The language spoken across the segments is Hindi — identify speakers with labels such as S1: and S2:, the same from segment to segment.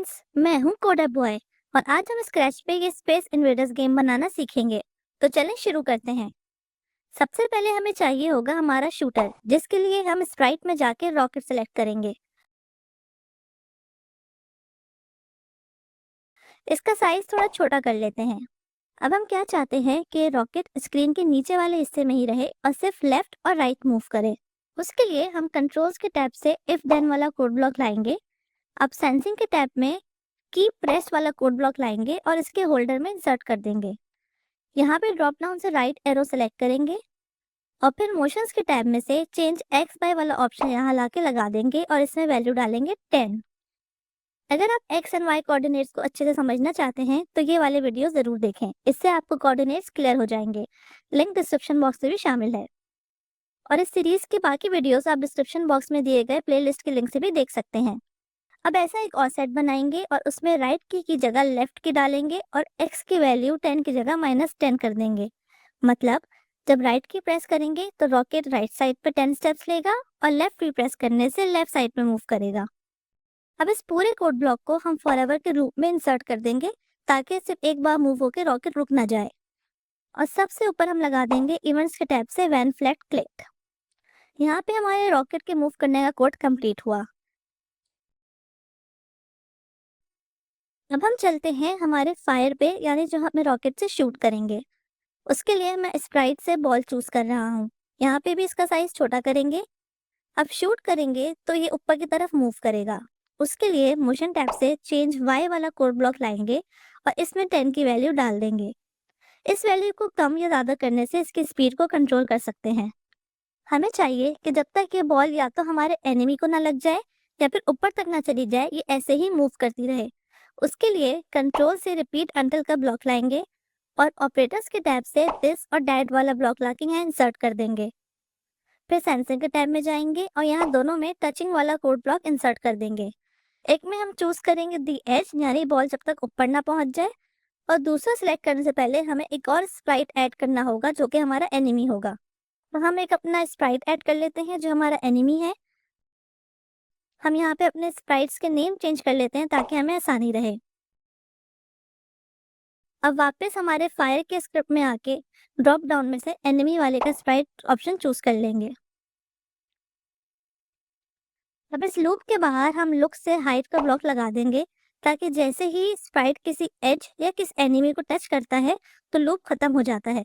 S1: फ्रेंड्स, मैं हूँ कोडा बॉय और आज हम स्क्रैच पे ये स्पेस इन्वेडर्स गेम बनाना सीखेंगे। तो चलें शुरू करते हैं। सबसे पहले हमें चाहिए होगा हमारा शूटर, जिसके लिए हम स्प्राइट में जाके रॉकेट सेलेक्ट करेंगे। इसका साइज थोड़ा छोटा कर लेते हैं। अब हम क्या चाहते हैं कि रॉकेट स्क्रीन के नीचे वाले हिस्से में ही रहे और सिर्फ लेफ्ट और राइट मूव करे। उसके लिए हम कंट्रोल्स के टैब से इफ देन वाला कोड ब्लॉक लाएंगे। अब सेंसिंग के टैब में की प्रेस वाला कोड ब्लॉक लाएंगे और इसके होल्डर में इंसर्ट कर देंगे। यहाँ पे ड्रॉप डाउन से राइट एरो सेलेक्ट करेंगे और फिर मोशंस के टैब में से चेंज एक्स बाय वाला ऑप्शन यहाँ लाके लगा देंगे और इसमें वैल्यू डालेंगे 10। अगर आप एक्स एंड वाई कोऑर्डिनेट्स को अच्छे से समझना चाहते हैं तो ये वाले वीडियो जरूर देखें, इससे आपको कोऑर्डिनेट्स क्लियर हो जाएंगे। लिंक डिस्क्रिप्शन बॉक्स में भी शामिल है और इस सीरीज के बाकी वीडियोस आप डिस्क्रिप्शन बॉक्स में दिए गए प्लेलिस्ट के लिंक से भी देख सकते हैं। अब ऐसा एक और सेट बनाएंगे और उसमें राइट की जगह लेफ्ट की डालेंगे और x की वैल्यू 10 की जगह -10 कर देंगे। मतलब जब राइट की प्रेस करेंगे तो रॉकेट राइट साइड पे 10 स्टेप्स लेगा और लेफ्ट की प्रेस करने से लेफ्ट साइड पे मूव करेगा। अब इस पूरे कोड ब्लॉक को हम फॉरएवर के रूप में इंसर्ट कर देंगे ताकि सिर्फ एक बार मूव होकर रॉकेट रुक ना जाए। और सबसे ऊपर हम लगा देंगे इवेंट्स के टैब से व्हेन फ्लैग क्लिक। यहाँ पे हमारे रॉकेट के मूव करने का कोड कंप्लीट हुआ। अब हम चलते हैं हमारे फायर पे, यानी जो हमें रॉकेट से शूट करेंगे। उसके लिए मैं स्प्राइट से बॉल चूज कर रहा हूँ। यहाँ पे भी इसका साइज छोटा करेंगे। अब शूट करेंगे तो ये ऊपर की तरफ मूव करेगा। उसके लिए मोशन टैब से चेंज वाई वाला कोड ब्लॉक लाएंगे और इसमें 10 की वैल्यू डाल देंगे। इस वैल्यू को कम या ज्यादा करने से इसकी स्पीड को कंट्रोल कर सकते हैं। हमें चाहिए कि जब तक ये बॉल या तो हमारे एनिमी को ना लग जाए या फिर ऊपर तक ना चली जाए, ये ऐसे ही मूव करती रहे। उसके लिए कंट्रोल से रिपीट अंटिल का ब्लॉक लाएंगे और ऑपरेटर्स के टैब से दिस और डैट वाला ब्लॉक लाके यहाँ इंसर्ट कर देंगे। फिर सेंसिंग के टैब में जाएंगे और यहाँ दोनों में टचिंग वाला कोड ब्लॉक इंसर्ट कर देंगे। एक में हम चूज करेंगे दी एज, यानी बॉल जब तक ऊपर ना पहुंच जाए, और दूसरा सिलेक्ट करने से पहले हमें एक और स्प्राइट ऐड करना होगा जो कि हमारा एनिमी होगा। तो हम एक अपना स्प्राइट ऐड कर लेते हैं जो हमारा एनिमी है। हम यहाँ पे अपने स्प्राइट्स के नेम चेंज कर लेते हैं ताकि हमें आसानी रहे। अब वापस हमारे फायर के स्क्रिप्ट में आके ड्रॉप डाउन में से एनिमी वाले का स्प्राइट ऑप्शन चूज कर लेंगे। अब इस लूप के बाहर हम लुक से हाइट का ब्लॉक लगा देंगे ताकि जैसे ही स्प्राइट किसी एज या किस एनिमी को टच करता है तो लूप खत्म हो जाता है।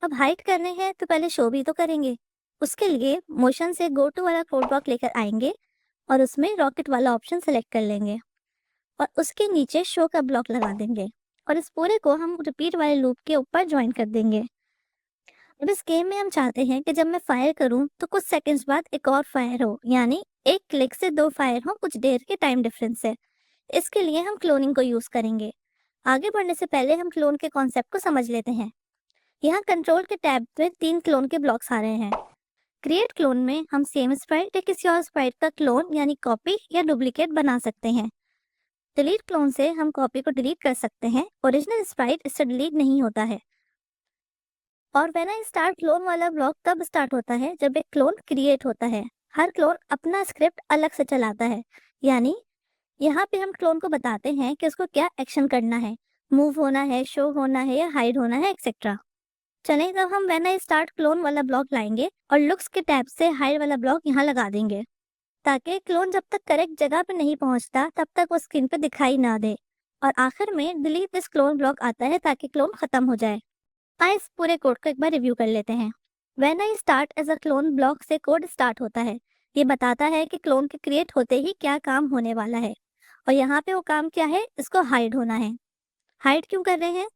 S1: अब हाइट करने हैं तो पहले शो भी तो करेंगे। उसके लिए मोशन से गो टू वाला कोड ब्लॉक लेकर आएंगे और उसमें रॉकेट वाला ऑप्शन सेलेक्ट कर लेंगे और उसके नीचे शो का ब्लॉक लगा देंगे और इस पूरे को हम रिपीट वाले लूप के ऊपर ज्वाइन कर देंगे। अब इस गेम में हम चाहते हैं कि जब मैं फायर करूं तो कुछ सेकंड्स बाद एक और फायर हो, यानी एक क्लिक से दो फायर हो कुछ देर के टाइम डिफरेंस से। इसके लिए हम क्लोनिंग को यूज करेंगे। आगे बढ़ने से पहले हम क्लोन के कॉन्सेप्ट को समझ लेते हैं। यहाँ कंट्रोल के टैब में 3 क्लोन के ब्लॉक्स आ रहे हैं। क्रिएट क्लोन में हम सेम स्प्राइट या किसी और स्प्राइट का क्लोन यानी कॉपी या डुप्लीकेट बना सकते हैं। डिलीट क्लोन से हम कॉपी को डिलीट कर सकते हैं, ओरिजिनल स्प्राइट इससे डिलीट नहीं होता है। और व्हेन आई स्टार्ट क्लोन वाला ब्लॉक तब स्टार्ट होता है जब एक क्लोन क्रिएट होता है। हर क्लोन अपना स्क्रिप्ट अलग से चलाता है, यानी यहाँ पे हम क्लोन को बताते हैं कि उसको क्या एक्शन करना है, मूव होना है, शो होना है या हाइड होना है, एक्सेट्रा। चलें, तब हम व्हेन आई स्टार्ट क्लोन वाला ब्लॉक लाएंगे और लुक्स के टैब से हाइड वाला ब्लॉक यहाँ लगा देंगे ताकि क्लोन जब तक करेक्ट जगह पे नहीं पहुंचता तब तक वो स्क्रीन पे दिखाई ना दे। और आखिर में डिलीट दिस क्लोन ब्लॉक आता है ताकि क्लोन खत्म हो जाए। आइए इस पूरे कोड को एक बार रिव्यू कर लेते हैं। When I start as a clone block से कोड स्टार्ट होता है। ये बताता है कि क्लोन के क्रिएट होते ही क्या काम होने वाला है और यहाँ पे वो काम क्या है, इसको हाइड होना है। हाइड क्यों कर रहे हैं?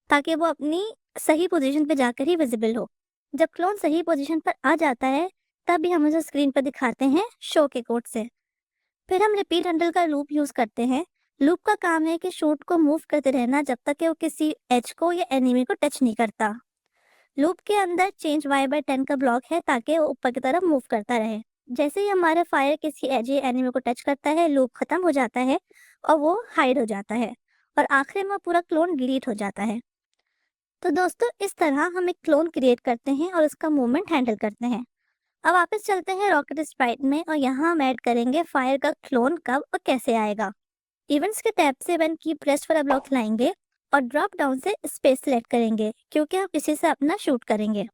S1: ताकि वो अपनी सही पोजीशन पे जाकर ही विजिबल हो। जब क्लोन सही पोजीशन पर आ जाता है तब भी हम उसे स्क्रीन पर दिखाते हैं शो के कोड से। फिर हम रिपीट हैंडल का लूप यूज करते हैं। लूप का काम है कि शूट को मूव करते रहना जब तक कि वो किसी एज को या एनिमी को टच नहीं करता। लूप के अंदर चेंज y बाय 10 का ब्लॉक है ताकि वो ऊपर की तरफ मूव करता रहे। जैसे ही हमारा फायर किसी एज या एनिमी को टच करता है लूप खत्म हो जाता है और वो हाइड हो जाता है और आखिर में पूरा क्लोन डिलीट हो जाता है। तो दोस्तों, इस तरह हम एक क्लोन क्रिएट करते हैं और उसका मूवमेंट हैंडल करते हैं। अब वापस चलते हैं रॉकेट स्प्राइट में और यहाँ हम ऐड करेंगे फायर का क्लोन कब और कैसे आएगा। इवेंट्स के टैब से वन की प्रेस वाला ब्लॉक लाएंगे और ड्रॉप डाउन से स्पेस सेलेक्ट करेंगे क्योंकि हम इसी से अपना शूट करेंगे।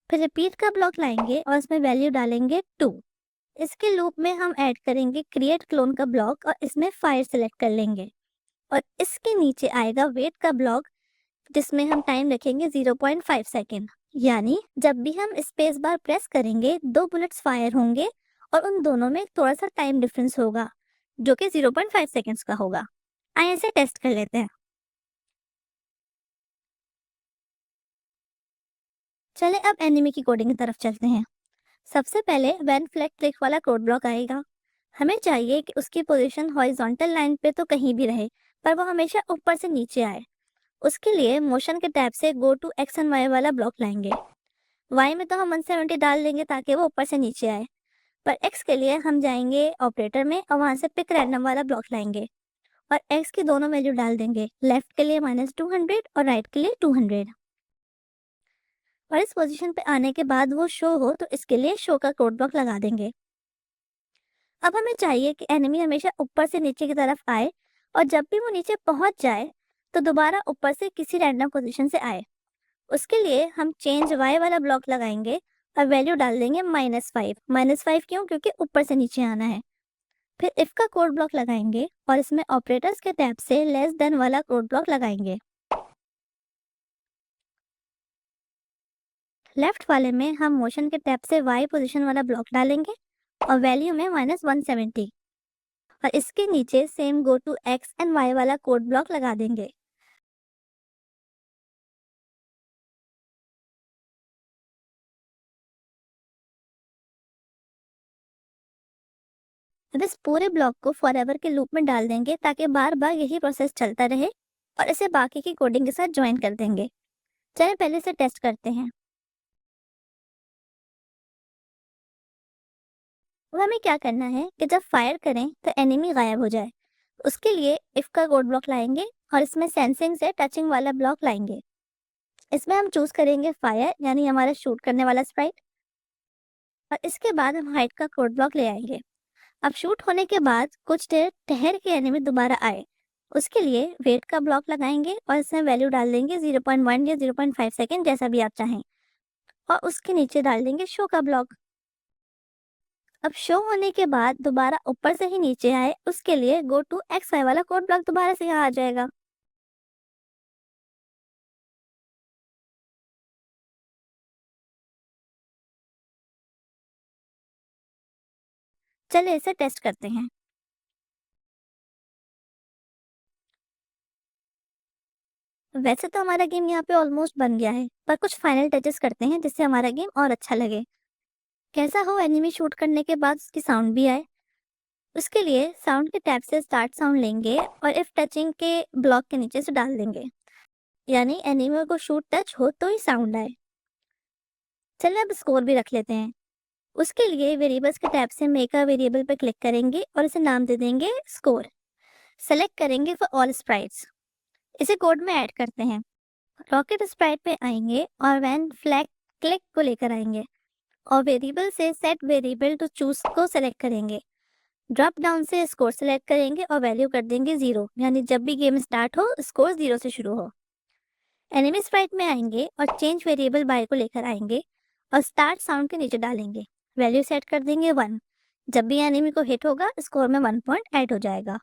S1: फिर रिपीट का ब्लॉक लाएंगे और इसमें वैल्यू डालेंगे 2। इसके लूप में हम ऐड करेंगे क्रिएट क्लोन का ब्लॉक और इसमें फायर सेलेक्ट कर लेंगे और इसके नीचे आएगा वेट का ब्लॉक जिसमें हम टाइम रखेंगे 0.5 सेकेंड। यानी जब भी हम स्पेस बार प्रेस करेंगे 2 बुलेट्स फायर होंगे और उन दोनों में थोड़ा सा टाइम डिफरेंस होगा जो कि 0.5 सेकेंड्स का होगा। आइए इसे टेस्ट कर लेते हैं। चले अब एनिमी की कोडिंग की तरफ चलते हैं। सबसे पहले व्हेन फ्लैग क्लिक वाला कोड ब्लॉक आएगा। हमें चाहिए कि उसकी पोजीशन हॉरिजॉन्टल लाइन पे तो कहीं भी रहे पर वो हमेशा ऊपर से नीचे आए। उसके लिए मोशन के टैब से go to X and Y वाला ब्लॉक लाएंगे। वाई में तो हम 170 डाल देंगे ताकि वो ऊपर से नीचे आए, पर एक्स के लिए हम जाएंगे ऑपरेटर में और वहां से पिक रैंडम वाला ब्लॉक लाएंगे और एक्स की दोनों वैल्यू डाल देंगे, लेफ्ट के लिए -200 और राइट के लिए 200। और इस पोजीशन पे आने के बाद वो शो हो तो इसके लिए शो का कोड ब्लॉक लगा देंगे। अब हमें चाहिए कि एनिमी हमेशा ऊपर से नीचे की तरफ आए और जब भी वो नीचे पहुंच जाए तो दोबारा ऊपर से किसी रैंडम पोजीशन से आए। उसके लिए हम चेंज वाई वाला ब्लॉक लगाएंगे और वैल्यू डाल देंगे -5। -5 क्यों? क्योंकि ऊपर से नीचे आना है। फिर इफ का कोड ब्लॉक लगाएंगे और इसमें ऑपरेटर्स के टैब से लेस देन वाला कोड ब्लॉक लगाएंगे। लेफ्ट वाले में हम मोशन के टैब से वाई पोजीशन वाला ब्लॉक डालेंगे और वैल्यू में -170 और इसके नीचे same go to X and Y वाला कोड ब्लॉक लगा देंगे। अब इस पूरे ब्लॉक को फॉरएवर के लूप में डाल देंगे ताकि बार बार यही प्रोसेस चलता रहे और इसे बाकी की कोडिंग के साथ ज्वाइन कर देंगे। चलिए पहले से टेस्ट करते हैं। अब हमें क्या करना है कि जब फायर करें तो एनिमी गायब हो जाए। उसके लिए इफ का कोड ब्लॉक लाएंगे और इसमें सेंसिंग से टचिंग वाला ब्लॉक लाएंगे। इसमें हम चूज करेंगे फायर यानी हमारा शूट करने वाला स्प्राइट और इसके बाद हम हाइड का कोड ब्लॉक ले आएंगे। अब शूट होने के बाद कुछ देर ठहर के एनिमी दोबारा आए, उसके लिए वेट का ब्लॉक लगाएंगे और इसमें वैल्यू डाल देंगे 0.1 या 0.5 सेकेंड जैसा भी आप चाहें और उसके नीचे डाल देंगे शो का ब्लॉक। अब शो होने के बाद दोबारा ऊपर से ही नीचे आए उसके लिए गो टू एक्स वाई वाला कोड ब्लॉक दोबारा से यहाँ आ जाएगा। चलिए इसे टेस्ट करते हैं। वैसे तो हमारा गेम यहाँ पे ऑलमोस्ट बन गया है पर कुछ फाइनल टचेस करते हैं जिससे हमारा गेम और अच्छा लगे। कैसा हो एनिमी शूट करने के बाद उसकी साउंड भी आए। उसके लिए साउंड के टैब से स्टार्ट साउंड लेंगे और इफ टचिंग के ब्लॉक के नीचे से डाल देंगे, यानी एनिमी को शूट टच हो तो ही साउंड आए। चलिए अब स्कोर भी रख लेते हैं। उसके लिए वेरिएबल्स के टैब से मेक अ वेरिएबल पर क्लिक करेंगे और इसे नाम दे देंगे स्कोर। सेलेक्ट करेंगे फॉर ऑल स्प्राइट्स। इसे कोड में ऐड करते हैं। रॉकेट स्प्राइट पे आएंगे और वैन फ्लैग क्लिक को लेकर आएंगे और वेरिएबल से सेट वेरिएबल टू चूज को सेलेक्ट करेंगे। ड्रॉप डाउन से स्कोर सेलेक्ट करेंगे और वैल्यू कर देंगे 0, यानी जब भी गेम स्टार्ट हो स्कोर 0 से शुरू हो। एनिमी स्प्राइट में आएंगे और चेंज वेरिएबल बाय को लेकर आएंगे और स्टार्ट साउंड के नीचे डालेंगे। वैल्यू सेट कर देंगे 1। जब भी एनिमी को हिट होगा स्कोर में 1 पॉइंट ऐड हो जाएगा।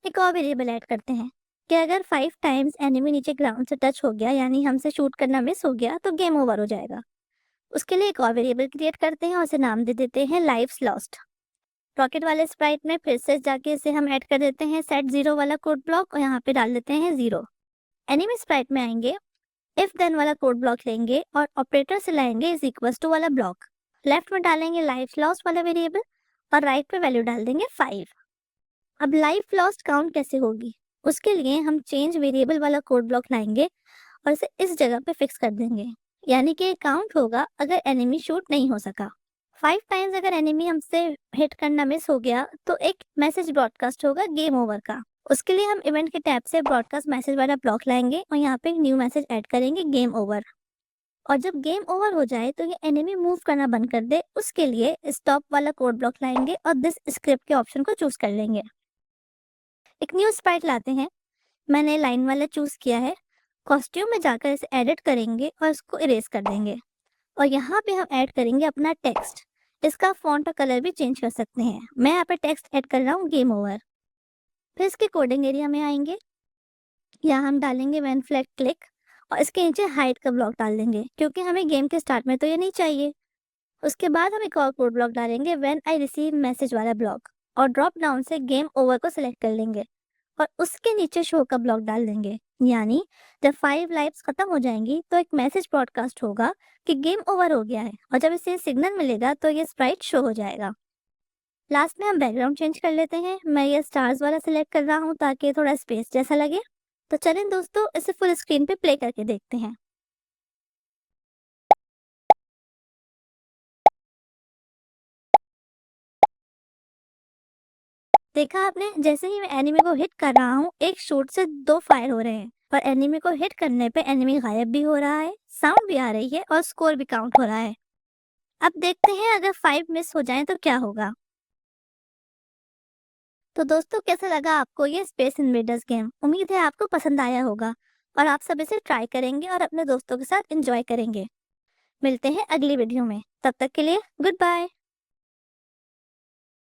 S1: एक और वेरिएबल ऐड करते हैं कि अगर 5 टाइम्स एनिमी नीचे ग्राउंड से टच हो गया यानी हमसे शूट करना मिस हो गया तो गेम ओवर हो जाएगा। उसके लिए एक और वेरिएबल क्रिएट करते हैं और उसे नाम दे देते हैं लाइव्स लॉस्ट। रॉकेट वाले स्प्राइट में फिर से जाके इसे हम ऐड कर देते हैं सेट 0 वाला कोड ब्लॉक और यहाँ पे डाल देते हैं 0। एनिमी स्प्राइट में आएंगे, इफ देन वाला कोड ब्लॉक लेंगे और ऑपरेटर से लाएंगे इज इक्वल्स टू वाला ब्लॉक। लेफ्ट में डालेंगे लाइफ लॉस्ट वाला वेरिएबल और राइट पे वैल्यू डाल देंगे 5। अब लाइफ लॉस्ट काउंट कैसे होगी? उसके लिए हम चेंज वेरिएबल वाला कोड ब्लॉक लाएंगे और इसे इस जगह पे फिक्स कर देंगे, यानी कि काउंट होगा अगर एनिमी शूट नहीं हो सका। 5 टाइम्स अगर एनिमी हमसे हिट करना मिस हो गया तो एक मैसेज ब्रॉडकास्ट होगा गेम ओवर का। उसके लिए हम इवेंट के टैब से ब्रॉडकास्ट मैसेज वाला ब्लॉक लाएंगे और यहाँ पे एक न्यू मैसेज ऐड करेंगे गेम ओवर। और जब गेम ओवर हो जाए तो ये एनिमी मूव करना बंद कर दे उसके लिए स्टॉप वाला कोड ब्लॉक लाएंगे और दिस स्क्रिप्ट के ऑप्शन को चूज कर लेंगे। एक न्यू स्प्राइट लाते हैं। मैंने लाइन वाला चूज किया है। कॉस्ट्यूम में जाकर इसे एडिट करेंगे और इसको इरेज कर देंगे। और यहाँ पे हम ऐड करेंगे अपना टेक्स्ट। इसका फॉन्ट और कलर भी चेंज कर सकते हैं। मैं यहाँ पे टेक्स्ट ऐड कर रहा हूँ गेम ओवर। फिर इसके कोडिंग एरिया में आएंगे। यहाँ हम डालेंगे व्हेन फ्लैग क्लिक और इसके नीचे हाइड का ब्लॉक डाल देंगे क्योंकि हमें गेम के स्टार्ट में तो ये नहीं चाहिए। उसके बाद हम एक और कोड ब्लॉक डालेंगे व्हेन आई रिसीव मैसेज वाला ब्लॉक और ड्रॉप डाउन से गेम ओवर को सिलेक्ट कर लेंगे और उसके नीचे शो का ब्लॉक डाल देंगे। यानी जब 5 लाइव्स खत्म हो जाएंगी तो एक मैसेज ब्रॉडकास्ट होगा कि गेम ओवर हो गया है और जब इसे सिग्नल मिलेगा तो ये स्प्राइट शो हो जाएगा। लास्ट में हम बैकग्राउंड चेंज कर लेते हैं। मैं ये स्टार्स वाला सिलेक्ट कर रहा हूँ ताकि थोड़ा स्पेस जैसा लगे। तो चलें दोस्तों, इसे फुल स्क्रीन पे प्ले करके देखते हैं। देखा आपने, जैसे ही मैं एनिमी को हिट कर रहा हूँ एक शॉट से 2 फायर हो रहे हैं और एनिमी को हिट करने पे एनिमी गायब भी हो रहा है, साउंड भी आ रही है और स्कोर भी काउंट हो रहा है। अब देखते हैं अगर 5 मिस हो जाएं तो क्या होगा। तो दोस्तों, कैसा लगा आपको ये स्पेस इन्वेडर्स गेम? उम्मीद है आपको पसंद आया होगा और आप सब इसे ट्राई करेंगे और अपने दोस्तों के साथ एंजॉय करेंगे। मिलते हैं अगली वीडियो में, तब तक के लिए गुड बाय।